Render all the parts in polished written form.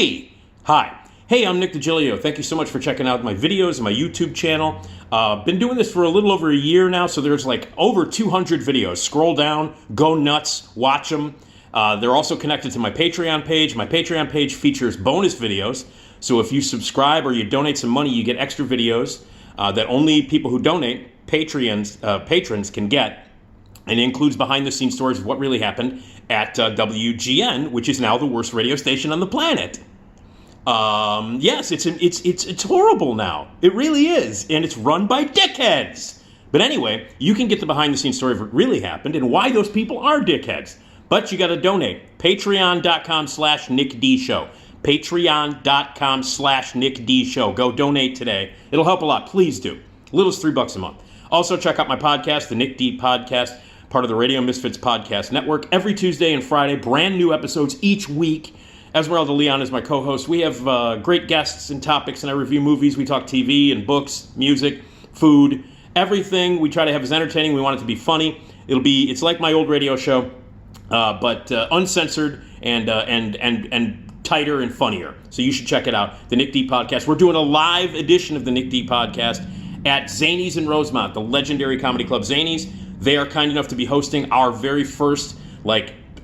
me. Hi. Hey, I'm Nick Digilio. Thank you so much for checking out my videos and my YouTube channel. Been doing this for a little over a year now, so there's like over 200 videos. Scroll down, go nuts, watch them. They're also connected to my Patreon page. My Patreon page features bonus videos, so if you subscribe or you donate some money, you get extra videos that only people who donate, patrons can get. And it includes behind-the-scenes stories of what really happened at WGN, which is now the worst radio station on the planet. Yes, it's horrible now. It really is, and it's run by dickheads. But anyway, you can get the behind-the-scenes story of what really happened and why those people are dickheads. But you got to donate. Patreon.com/NickDShow. Patreon.com/NickDShow. Go donate today. It'll help a lot. Please do. Little as $3 a month. Also, check out my podcast, the Nick D Podcast, part of the Radio Misfits Podcast Network. Every Tuesday and Friday, brand new episodes each week. Esmeralda Leon is my co-host. We have great guests and topics, and I review movies. We talk TV and books, music, food, everything. We try to have as entertaining. We want it to be funny. It's like my old radio show, but uncensored and tighter and funnier. So you should check it out, the Nick D Podcast. We're doing a live edition of the Nick D Podcast at Zanies in Rosemont, the legendary comedy club Zanies. They are kind enough to be hosting our very first,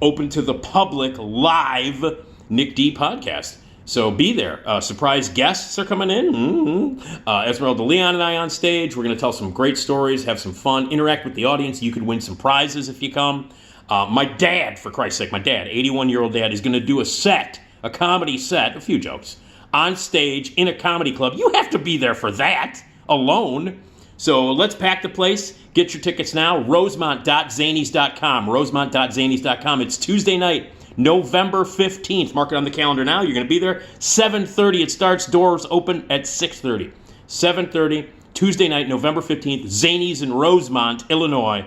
open to the public live Nick D Podcast. So be there. Surprise guests are coming in. Esmeralda Leon and I on stage. We're going to tell some great stories, have some fun, interact with the audience. You could win some prizes if you come. My dad, for Christ's sake, 81-year-old dad, is going to do a comedy set, a few jokes, on stage in a comedy club. You have to be there for that alone. So let's pack the place. Get your tickets now. Rosemont.zanies.com. Rosemont.zanies.com. It's Tuesday night, November 15th. Mark it on the calendar now. You're going to be there. 7:30 it starts. Doors open at 6:30. 7:30, Tuesday night, November 15th. Zanies in Rosemont, Illinois.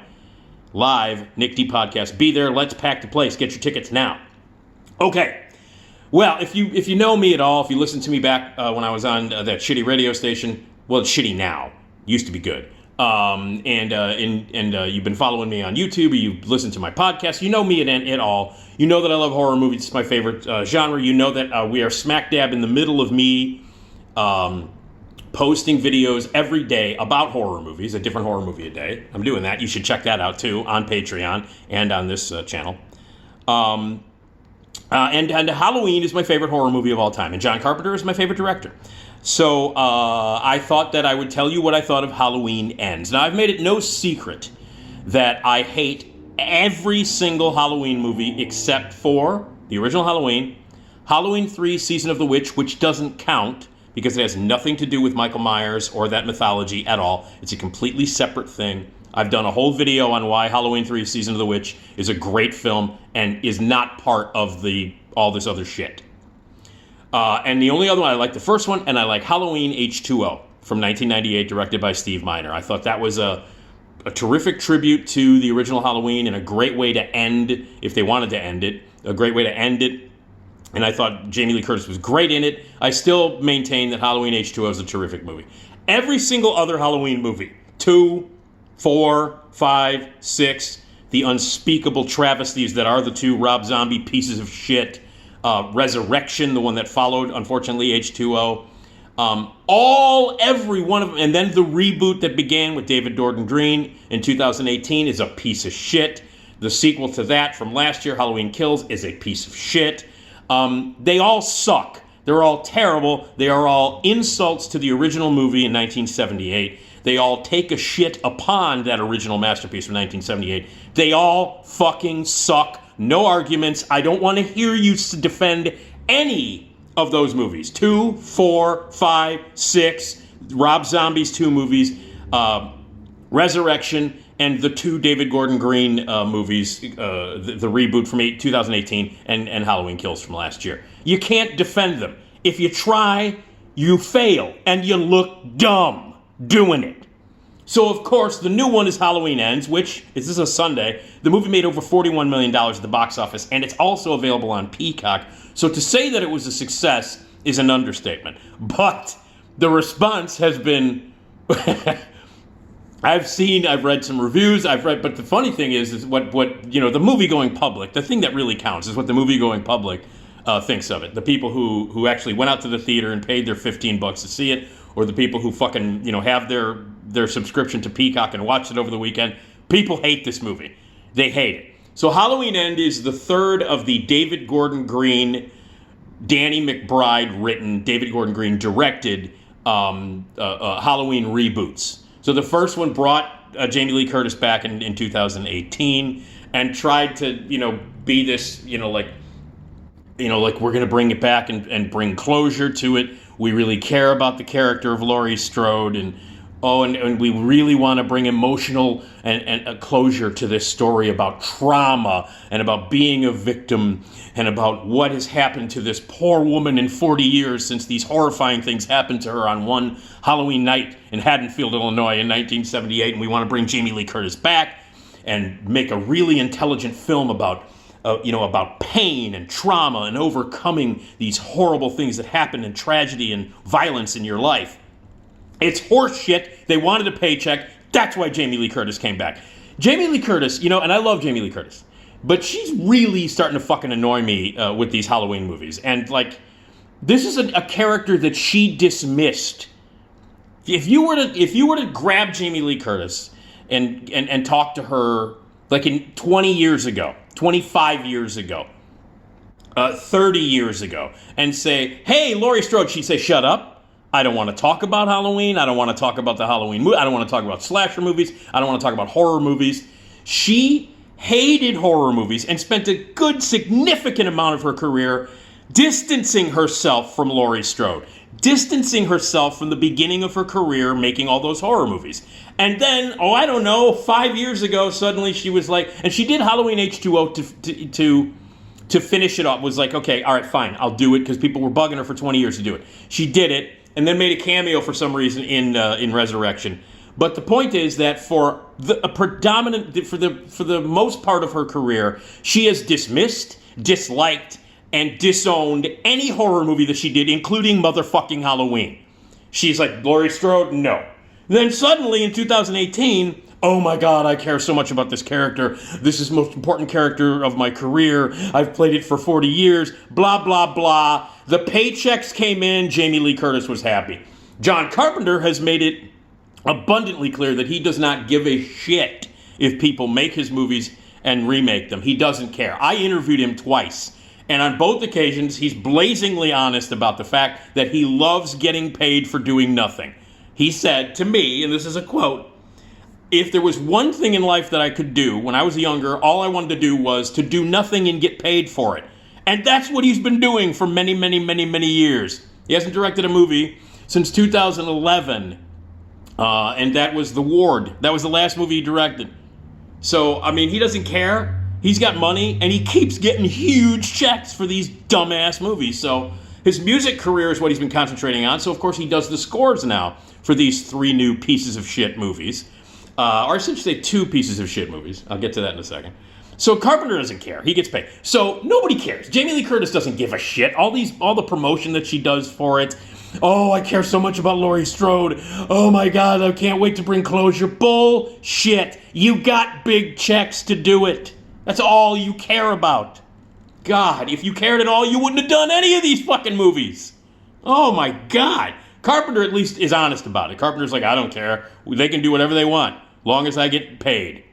Live Nick D Podcast. Be there. Let's pack the place. Get your tickets now. Okay. Well, if you know me at all, if you listened to me back when I was on that shitty radio station, well, it's shitty now. Used to be good. And you've been following me on YouTube, or you've listened to my podcast, you know me at all. You know that I love horror movies. It's my favorite genre. You know that we are smack dab in the middle of me posting videos every day about horror movies, a different horror movie a day. I'm doing that. You should check that out, too, on Patreon and on this channel. And Halloween is my favorite horror movie of all time, and John Carpenter is my favorite director. So I thought that I would tell you what I thought of Halloween Ends. Now, I've made it no secret that I hate every single Halloween movie except for the original Halloween, Halloween 3, Season of the Witch, which doesn't count because it has nothing to do with Michael Myers or that mythology at all. It's a completely separate thing. I've done a whole video on why Halloween 3, Season of the Witch is a great film and is not part of all this other shit. And the only other one, I like the first one, and I like Halloween H2O from 1998, directed by Steve Miner. I thought that was a terrific tribute to the original Halloween and a great way to end, if they wanted to end it, a great way to end it. And I thought Jamie Lee Curtis was great in it. I still maintain that Halloween H2O is a terrific movie. Every single other Halloween movie, 2, 4, 5, 6, the unspeakable travesties that are the two Rob Zombie pieces of shit, Resurrection, the one that followed, unfortunately, H2O. Every one of them, and then the reboot that began with David Gordon Green in 2018 is a piece of shit. The sequel to that from last year, Halloween Kills, is a piece of shit. They all suck. They're all terrible. They are all insults to the original movie in 1978. They all take a shit upon that original masterpiece from 1978. They all fucking suck. No arguments. I don't want to hear you defend any of those movies. 2, 4, 5, 6, Rob Zombie's 2 movies, Resurrection, and the 2 David Gordon Green movies, the reboot from 2018 and Halloween Kills from last year. You can't defend them. If you try, you fail, and you look dumb doing it. So, of course, the new one is Halloween Ends, which, this is a Sunday. The movie made over $41 million at the box office, and it's also available on Peacock. So to say that it was a success is an understatement. But the response has been... I've read some reviews, but the funny thing is what the movie going public, the thing that really counts is what the movie going public thinks of it. The people who actually went out to the theater and paid their $15 to see it, or the people who fucking, have their subscription to Peacock and watched it over the weekend. People hate this movie. They hate it. So Halloween End is the third of the David Gordon Green, Danny McBride written, David Gordon Green directed Halloween reboots. So the first one brought Jamie Lee Curtis back in 2018 and tried to, be this, like we're going to bring it back and bring closure to it. We really care about the character of Laurie Strode, and we really want to bring emotional and a closure to this story about trauma and about being a victim and about what has happened to this poor woman in 40 years since these horrifying things happened to her on one Halloween night in Haddonfield, Illinois in 1978. And we want to bring Jamie Lee Curtis back and make a really intelligent film about pain and trauma and overcoming these horrible things that happen and tragedy and violence in your life. It's horse shit. They wanted a paycheck. That's why Jamie Lee Curtis came back. Jamie Lee Curtis, and I love Jamie Lee Curtis, but she's really starting to fucking annoy me with these Halloween movies. And, this is a character that she dismissed. If you were to grab Jamie Lee Curtis and talk to her, in 20 years ago, 25 years ago, 30 years ago, and say, hey, Laurie Strode, she'd say, shut up. I don't want to talk about Halloween. I don't want to talk about the Halloween movie. I don't want to talk about slasher movies. I don't want to talk about horror movies. She hated horror movies and spent a good, significant amount of her career distancing herself from Laurie Strode, distancing herself from the beginning of her career making all those horror movies. And then, 5 years ago, suddenly she was like, and she did Halloween H2O to finish it up, was like, okay, all right, fine, I'll do it, because people were bugging her for 20 years to do it. She did it, and then made a cameo for some reason in Resurrection. But the point is that for the most part of her career, she has dismissed, disliked, and disowned any horror movie that she did, including motherfucking Halloween. She's like, Laurie Strode, no. Then suddenly in 2018, oh my God, I care so much about this character. This is the most important character of my career. I've played it for 40 years, blah, blah, blah. The paychecks came in, Jamie Lee Curtis was happy. John Carpenter has made it abundantly clear that he does not give a shit if people make his movies and remake them. He doesn't care. I interviewed him twice, and on both occasions, he's blazingly honest about the fact that he loves getting paid for doing nothing. He said to me, and this is a quote, if there was one thing in life that I could do when I was younger, all I wanted to do was to do nothing and get paid for it. And that's what he's been doing for many, many, many, many years. He hasn't directed a movie since 2011, and that was The Ward. That was the last movie he directed. So, he doesn't care. He's got money, and he keeps getting huge checks for these dumbass movies. So his music career is what he's been concentrating on. So, of course, he does the scores now for these 3 new pieces of shit movies. Or I should say 2 pieces of shit movies. I'll get to that in a second. So Carpenter doesn't care. He gets paid. So nobody cares. Jamie Lee Curtis doesn't give a shit. All the promotion that she does for it. Oh, I care so much about Laurie Strode. Oh my God, I can't wait to bring closure. Bullshit. You got big checks to do it. That's all you care about. God, if you cared at all, you wouldn't have done any of these fucking movies. Oh my God. Carpenter at least is honest about it. Carpenter's like, I don't care. They can do whatever they want, long as I get paid.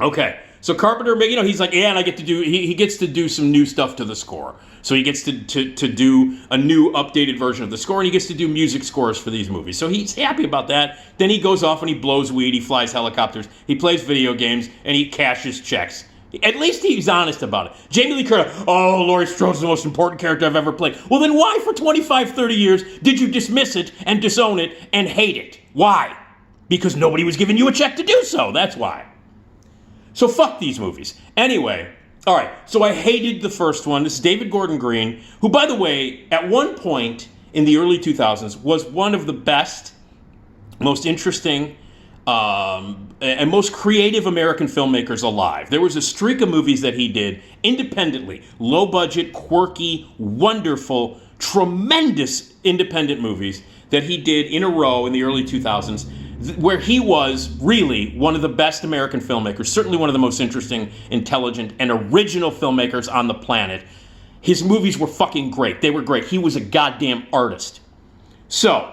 Okay. So Carpenter, he's like, yeah, and I get to do, he gets to do some new stuff to the score. So he gets to do a new updated version of the score, and he gets to do music scores for these movies. So he's happy about that. Then he goes off and he blows weed, he flies helicopters, he plays video games, and he cashes checks. At least he's honest about it. Jamie Lee Curtis, oh, Laurie Strode's the most important character I've ever played. Well, then why for 25, 30 years did you dismiss it and disown it and hate it? Why? Because nobody was giving you a check to do so. That's why. So fuck these movies. Anyway, all right, so I hated the first one. This is David Gordon Green, who, by the way, at one point in the early 2000s was one of the best, most interesting, and most creative American filmmakers alive. There was a streak of movies that he did independently, low budget, quirky, wonderful, tremendous independent movies that he did in a row in the early 2000s, where he was really one of the best American filmmakers, certainly one of the most interesting, intelligent, and original filmmakers on the planet. His movies were fucking great. They were great. He was a goddamn artist. So,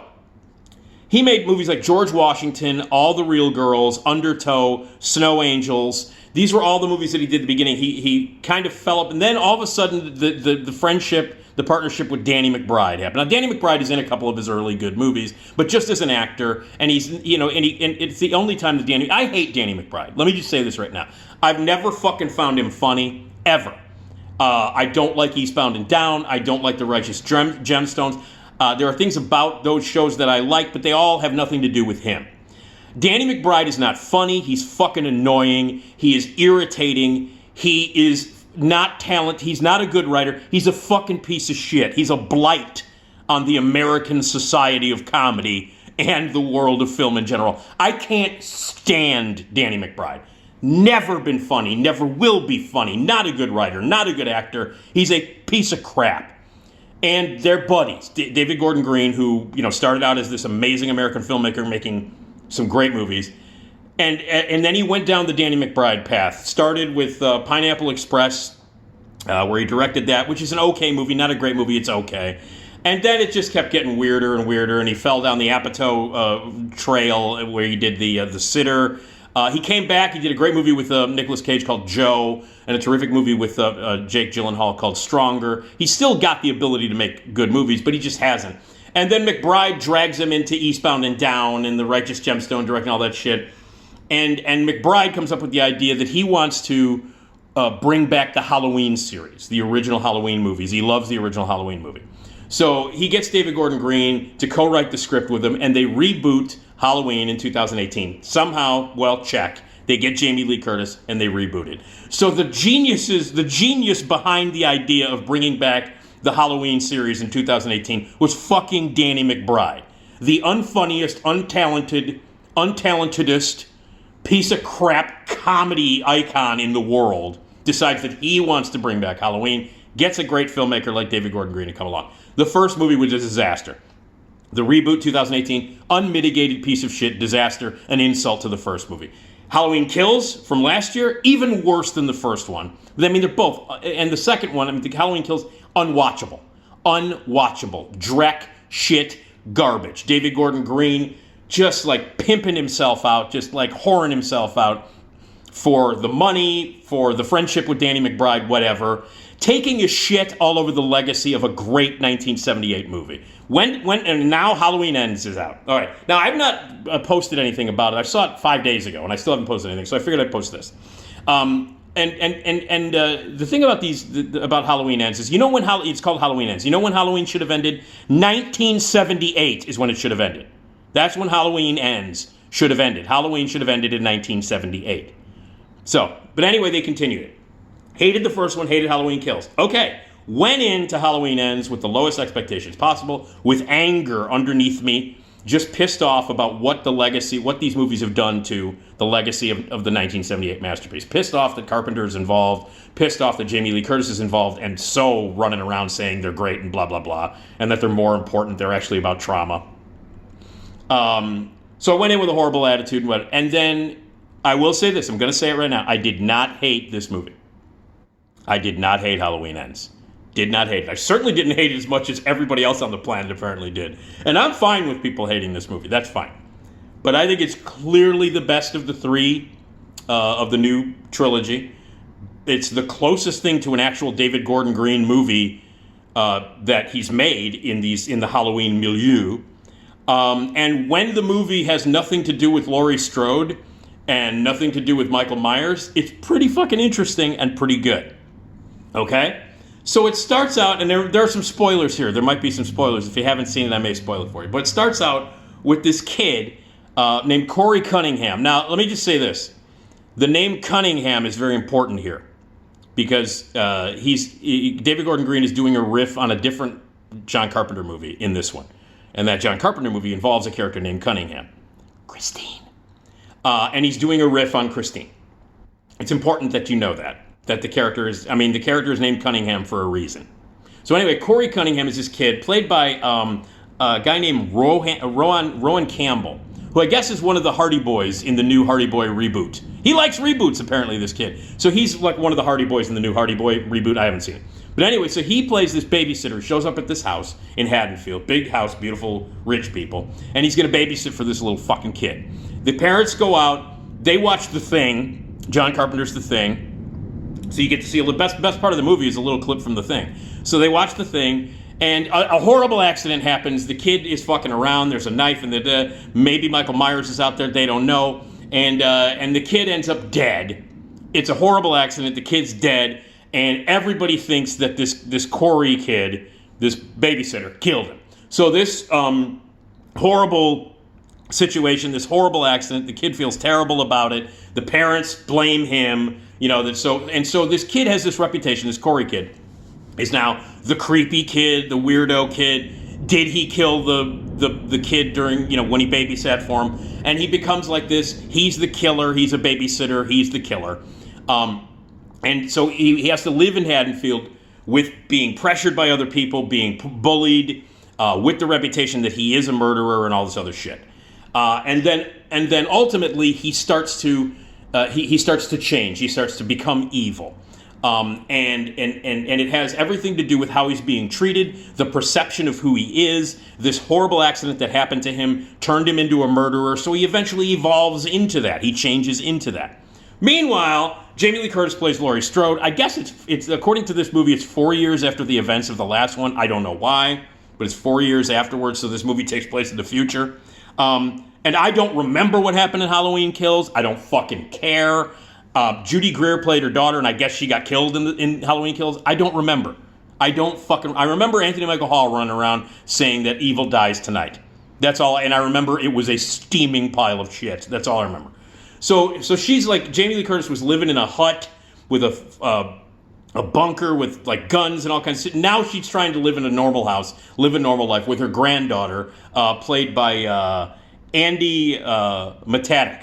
he made movies like George Washington, All the Real Girls, Undertow, Snow Angels. These were all the movies that he did at the beginning. He kind of fell up, and then all of a sudden the friendship, the partnership with Danny McBride happened. Now, Danny McBride is in a couple of his early good movies, but just as an actor, and he's, and it's the only time that I hate Danny McBride. Let me just say this right now. I've never fucking found him funny, ever. I don't like Eastbound and Down. I don't like The Righteous Gemstones. There are things about those shows that I like, but they all have nothing to do with him. Danny McBride is not funny. He's fucking annoying. He is irritating. He is not talented. He's not a good writer. He's a fucking piece of shit. He's a blight on the American society of comedy and the world of film in general. I can't stand Danny McBride. Never been funny. Never will be funny. Not a good writer. Not a good actor. He's a piece of crap. And they're buddies. David Gordon Green, who started out as this amazing American filmmaker making some great movies, and then he went down the Danny McBride path. Started with Pineapple Express, where he directed that, which is an okay movie, not a great movie. It's okay. And then it just kept getting weirder and weirder, and he fell down the Apatow trail where he did the Sitter. He came back. He did a great movie with Nicolas Cage called Joe, and a terrific movie with Jake Gyllenhaal called Stronger. He's still got the ability to make good movies, but he just hasn't. And then McBride drags him into Eastbound and Down and The Righteous Gemstone, directing all that shit. And McBride comes up with the idea that he wants to bring back the Halloween series, the original Halloween movies. He loves the original Halloween movie. So he gets David Gordon Green to co-write the script with him, and they reboot Halloween in 2018. Somehow, well, check. They get Jamie Lee Curtis, and they reboot it. So the genius behind the idea of bringing back the Halloween series in 2018 was fucking Danny McBride. The unfunniest, untalentedest piece of crap comedy icon in the world decides that he wants to bring back Halloween, gets a great filmmaker like David Gordon Green to come along. The first movie was a disaster. The reboot 2018, unmitigated piece of shit, disaster, an insult to the first movie. Halloween Kills from last year, even worse than the first one. I mean, they're both. And the second one, the Halloween Kills, unwatchable. Unwatchable. Dreck, shit, garbage. David Gordon Green just like pimping himself out, just like whoring himself out for the money, for the friendship with Danny McBride, whatever. Taking a shit all over the legacy of a great 1978 movie. And now Halloween Ends is out. All right. Now, I've not posted anything about it. I saw it 5 days ago, and I still haven't posted anything, so I figured I'd post this. The thing about about Halloween Ends is, when it's called Halloween Ends. You know when Halloween should have ended? 1978 is when it should have ended. That's when Halloween Ends should have ended. Halloween should have ended in 1978. So, but anyway, they continued it. Hated the first one, hated Halloween Kills. Okay, went into Halloween Ends with the lowest expectations possible, with anger underneath me, just pissed off about what these movies have done to the legacy of the 1978 masterpiece. Pissed off that Carpenter is involved, pissed off that Jamie Lee Curtis is involved, and so running around saying they're great and blah, blah, blah, and that they're more important, they're actually about trauma. So I went in with a horrible attitude, and then I will say this, I'm going to say it right now, I did not hate this movie. I did not hate Halloween Ends. Did not hate it. I certainly didn't hate it as much as everybody else on the planet apparently did. And I'm fine with people hating this movie. That's fine. But I think it's clearly the best of the three of the new trilogy. It's the closest thing to an actual David Gordon Green movie that he's made in the Halloween milieu. And when the movie has nothing to do with Laurie Strode and nothing to do with Michael Myers, it's pretty fucking interesting and pretty good. Okay? So it starts out, and there are some spoilers here. There might be some spoilers. If you haven't seen it, I may spoil it for you. But it starts out with this kid named Corey Cunningham. Now, let me just say this. The name Cunningham is very important here because David Gordon Green is doing a riff on a different John Carpenter movie in this one. And that John Carpenter movie involves a character named Cunningham. Christine. And he's doing a riff on Christine. It's important that you know that the character is named Cunningham for a reason. So anyway, Corey Cunningham is this kid played by a guy named Rowan Campbell, who I guess is one of the Hardy Boys in the new Hardy Boy reboot. He likes reboots, apparently, this kid. So he's like one of the Hardy Boys in the new Hardy Boy reboot. I haven't seen it. But anyway, so he plays this babysitter, shows up at this house in Haddonfield. Big house, beautiful, rich people. And he's going to babysit for this little fucking kid. The parents go out. They watch The Thing. John Carpenter's The Thing. So you get to see the best part of the movie is a little clip from The Thing. So they watch The Thing. And a horrible accident happens. The kid is fucking around. There's a knife in the... maybe Michael Myers is out there. They don't know. And the kid ends up dead. It's a horrible accident. The kid's dead. And everybody thinks that this Corey kid, this babysitter, killed him. So this horrible situation, this horrible accident, the kid feels terrible about it. The parents blame him. So this kid has this reputation, this Corey kid, is now the creepy kid, the weirdo kid. Did he kill the kid during, when he babysat for him? And he becomes like this. He's the killer. He's a babysitter. He's the killer. And so he has to live in Haddonfield with being pressured by other people, being bullied, with the reputation that he is a murderer and all this other shit. And then ultimately he starts to change. He starts to become evil. And it has everything to do with how he's being treated, the perception of who he is. This horrible accident that happened to him turned him into a murderer, so he eventually evolves into that. He changes into that. Meanwhile, Jamie Lee Curtis plays Laurie Strode. I guess it's according to this movie, it's 4 years after the events of the last one. I don't know why, but it's 4 years afterwards, so this movie takes place in the future. And I don't remember what happened in Halloween Kills. I don't fucking care. Judy Greer played her daughter, and I guess she got killed in Halloween Kills. I don't remember. I remember Anthony Michael Hall running around saying that evil dies tonight. That's all, and I remember it was a steaming pile of shit. That's all I remember. So she's like, Jamie Lee Curtis was living in a hut with a bunker with like guns and all kinds of shit. Now she's trying to live in a normal house, live a normal life with her granddaughter, played by Andy Matichak.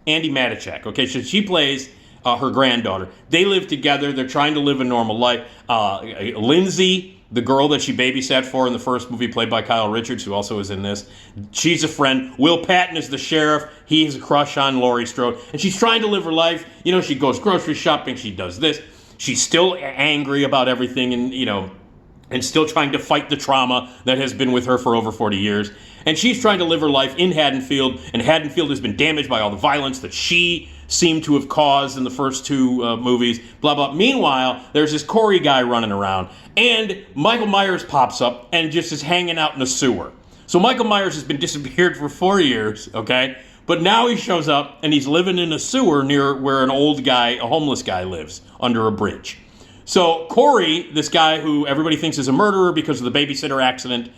Andy Matichak. Okay, so she plays her granddaughter. They live together. They're trying to live a normal life. Lindsay, the girl that she babysat for in the first movie, played by Kyle Richards, who also is in this, she's a friend. Will Patton is the sheriff. He has a crush on Laurie Strode. And she's trying to live her life. She goes grocery shopping. She does this. She's still angry about everything and still trying to fight the trauma that has been with her for over 40 years. And she's trying to live her life in Haddonfield, and Haddonfield has been damaged by all the violence that she seemed to have caused in the first two movies, blah, blah. Meanwhile, there's this Corey guy running around, and Michael Myers pops up and just is hanging out in a sewer. So Michael Myers has been disappeared for 4 years, okay? But now he shows up, and he's living in a sewer near where an old guy, a homeless guy, lives, under a bridge. So Corey, this guy who everybody thinks is a murderer because of the babysitter accident,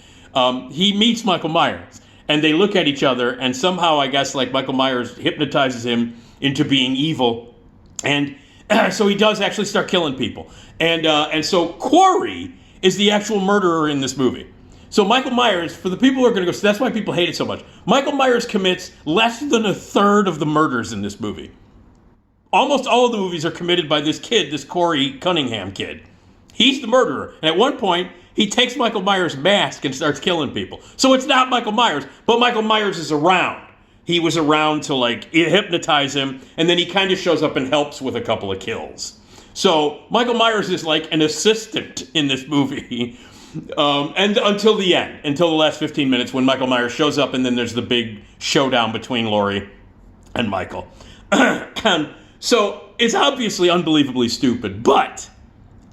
he meets Michael Myers, and they look at each other, and somehow, I guess, like Michael Myers hypnotizes him into being evil, and so he does actually start killing people. And so Corey is the actual murderer in this movie. So Michael Myers, for the people who are going to go, so that's why people hate it so much, Michael Myers commits less than a third of the murders in this movie. Almost all of the movies are committed by this kid, this Corey Cunningham kid. He's the murderer. And at one point, he takes Michael Myers' mask and starts killing people. So it's not Michael Myers, but Michael Myers is around. He was around to hypnotize him, and then he kind of shows up and helps with a couple of kills. So Michael Myers is like an assistant in this movie, and until the end, until the last 15 minutes when Michael Myers shows up, and then there's the big showdown between Laurie and Michael. So it's obviously unbelievably stupid, but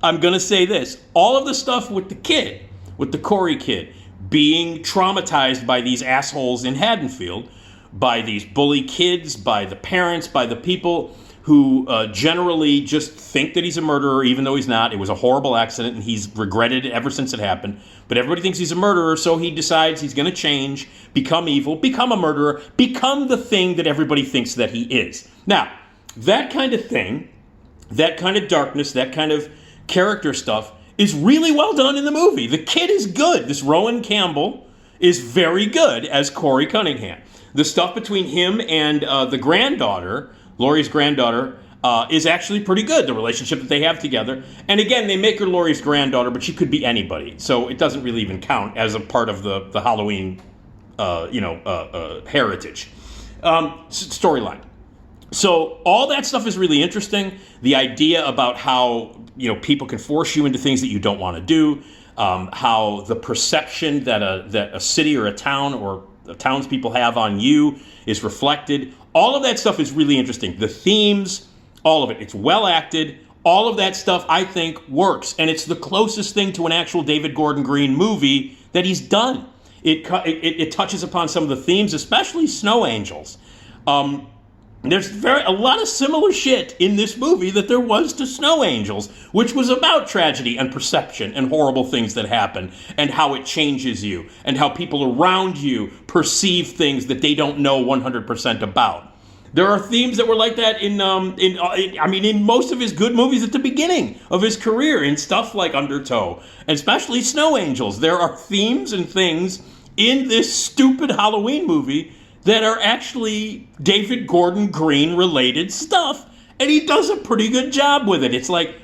I'm going to say this. All of the stuff with the kid, with the Corey kid, being traumatized by these assholes in Haddonfield, by these bully kids, by the parents, by the people who generally just think that he's a murderer, even though he's not. It was a horrible accident, and he's regretted it ever since it happened. But everybody thinks he's a murderer, so he decides he's going to change, become evil, become a murderer, become the thing that everybody thinks that he is. Now, that kind of thing, that kind of darkness, that kind of character stuff is really well done in the movie. The kid is good. This Rowan Campbell is very good as Corey Cunningham. The stuff between him and the granddaughter, Laurie's granddaughter, is actually pretty good, the relationship that they have together. And again, they make her Laurie's granddaughter, but she could be anybody. So it doesn't really even count as a part of the Halloween heritage. Storyline. So all that stuff is really interesting. The idea about how people can force you into things that you don't want to do, how the perception that a city or a town or the townspeople have on you is reflected. All of that stuff is really interesting. The themes, all of it. It's well acted. All of that stuff, I think, works. And it's the closest thing to an actual David Gordon Green movie that he's done. It touches upon some of the themes, especially Snow Angels. There's a lot of similar shit in this movie that there was to Snow Angels, which was about tragedy and perception and horrible things that happen and how it changes you and how people around you perceive things that they don't know 100% about. There are themes that were like that in most of his good movies at the beginning of his career, in stuff like Undertow, and especially Snow Angels. There are themes and things in this stupid Halloween movie that are actually David Gordon Green related stuff, and he does a pretty good job with it. It's like,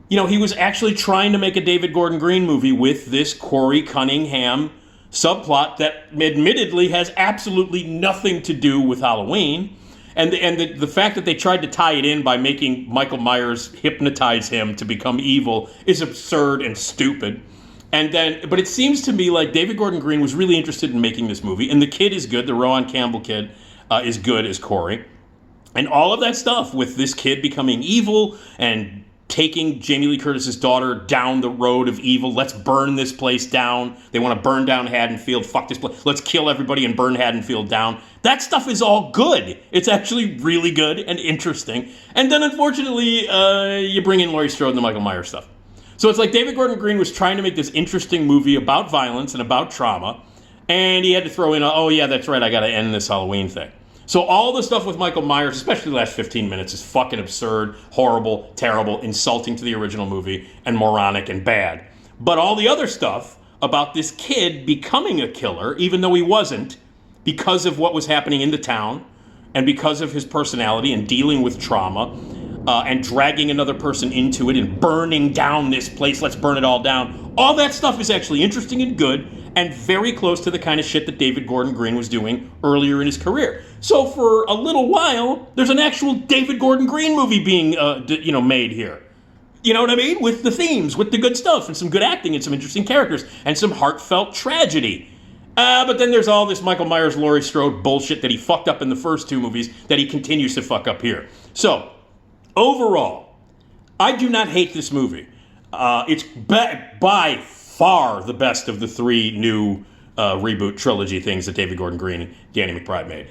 he was actually trying to make a David Gordon Green movie with this Corey Cunningham subplot that admittedly has absolutely nothing to do with Halloween. And the fact that they tried to tie it in by making Michael Myers hypnotize him to become evil is absurd and stupid. But it seems to me like David Gordon Green was really interested in making this movie, and the kid is good. The Rowan Campbell kid is good as Corey, and all of that stuff with this kid becoming evil and taking Jamie Lee Curtis's daughter down the road of evil. Let's burn this place down. They want to burn down Haddonfield. Fuck this place. Let's kill everybody and burn Haddonfield down. That stuff is all good. It's actually really good and interesting. And then, unfortunately, you bring in Laurie Strode and the Michael Myers stuff. So it's like David Gordon Green was trying to make this interesting movie about violence and about trauma, and he had to throw in, oh yeah, that's right, I got to end this Halloween thing. So all the stuff with Michael Myers, especially the last 15 minutes, is fucking absurd, horrible, terrible, insulting to the original movie, and moronic and bad. But all the other stuff about this kid becoming a killer, even though he wasn't, because of what was happening in the town, and because of his personality and dealing with trauma, and dragging another person into it and burning down this place, let's burn it all down. All that stuff is actually interesting and good and very close to the kind of shit that David Gordon Green was doing earlier in his career. So for a little while, there's an actual David Gordon Green movie being made here. You know what I mean? With the themes, with the good stuff, and some good acting, and some interesting characters, and some heartfelt tragedy. But then there's all this Michael Myers, Laurie Strode bullshit that he fucked up in the first two movies that he continues to fuck up here. So, overall, I do not hate this movie. It's by far the best of the three new reboot trilogy things that David Gordon Green and Danny McBride made.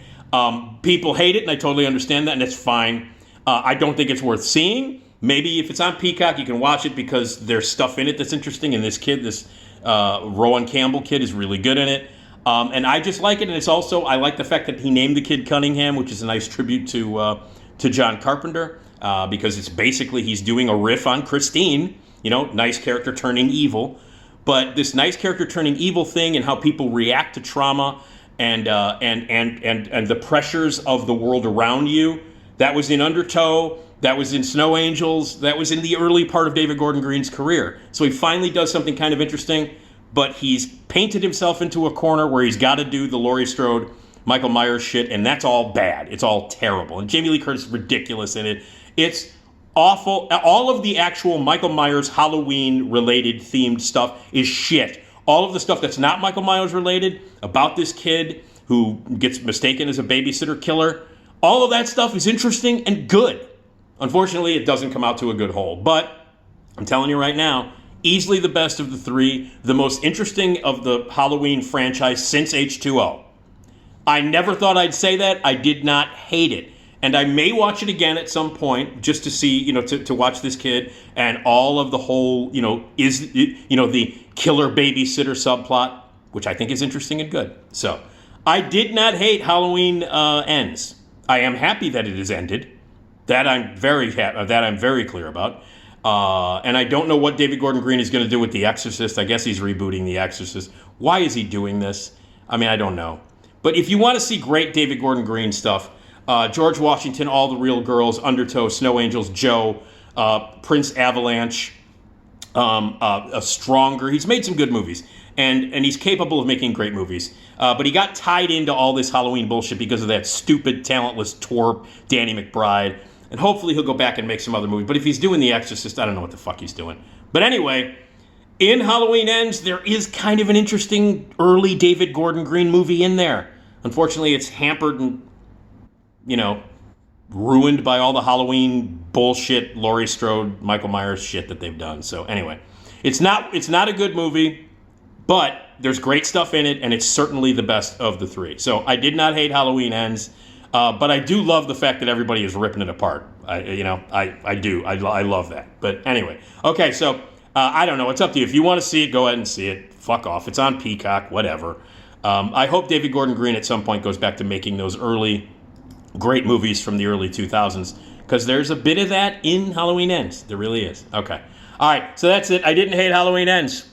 People hate it, and I totally understand that, and it's fine. I don't think it's worth seeing. Maybe if it's on Peacock, you can watch it because there's stuff in it that's interesting, and this kid, this Rowan Campbell kid, is really good in it. And I just like it, and it's also, I like the fact that he named the kid Cunningham, which is a nice tribute to John Carpenter. Because it's basically he's doing a riff on Christine, nice character turning evil. But this nice character turning evil thing and how people react to trauma and the pressures of the world around you, that was in Undertow, that was in Snow Angels, that was in the early part of David Gordon Green's career. So he finally does something kind of interesting, but he's painted himself into a corner where he's got to do the Laurie Strode, Michael Myers shit, and that's all bad. It's all terrible. And Jamie Lee Curtis is ridiculous in it. It's awful. All of the actual Michael Myers Halloween-related themed stuff is shit. All of the stuff that's not Michael Myers-related, about this kid who gets mistaken as a babysitter killer, all of that stuff is interesting and good. Unfortunately, it doesn't come out to a good whole. But I'm telling you right now, easily the best of the three, the most interesting of the Halloween franchise since H2O. I never thought I'd say that. I did not hate it. And I may watch it again at some point just to see, to watch this kid and all of the whole, the killer babysitter subplot, which I think is interesting and good. So I did not hate Halloween Ends. I am happy that it has ended. That I'm very clear about. And I don't know what David Gordon Green is going to do with The Exorcist. I guess he's rebooting The Exorcist. Why is he doing this? I mean, I don't know. But if you want to see great David Gordon Green stuff, George Washington, All the Real Girls, Undertow, Snow Angels, Joe, Prince Avalanche, a stronger. He's made some good movies, and he's capable of making great movies. But he got tied into all this Halloween bullshit because of that stupid, talentless twerp, Danny McBride. And hopefully he'll go back and make some other movie. But if he's doing The Exorcist, I don't know what the fuck he's doing. But anyway, in Halloween Ends, there is kind of an interesting early David Gordon Green movie in there. Unfortunately, it's hampered and, ruined by all the Halloween bullshit, Laurie Strode, Michael Myers shit that they've done. So anyway, it's not a good movie, but there's great stuff in it, and it's certainly the best of the three. So I did not hate Halloween Ends, but I do love the fact that everybody is ripping it apart. I do. I love that. But anyway, okay, so I don't know. It's up to you. If you want to see it, go ahead and see it. Fuck off. It's on Peacock, whatever. I hope David Gordon Green at some point goes back to making those early great movies from the early 2000s, because there's a bit of that in Halloween Ends. There really is. Okay. All right, so that's it. I didn't hate Halloween Ends.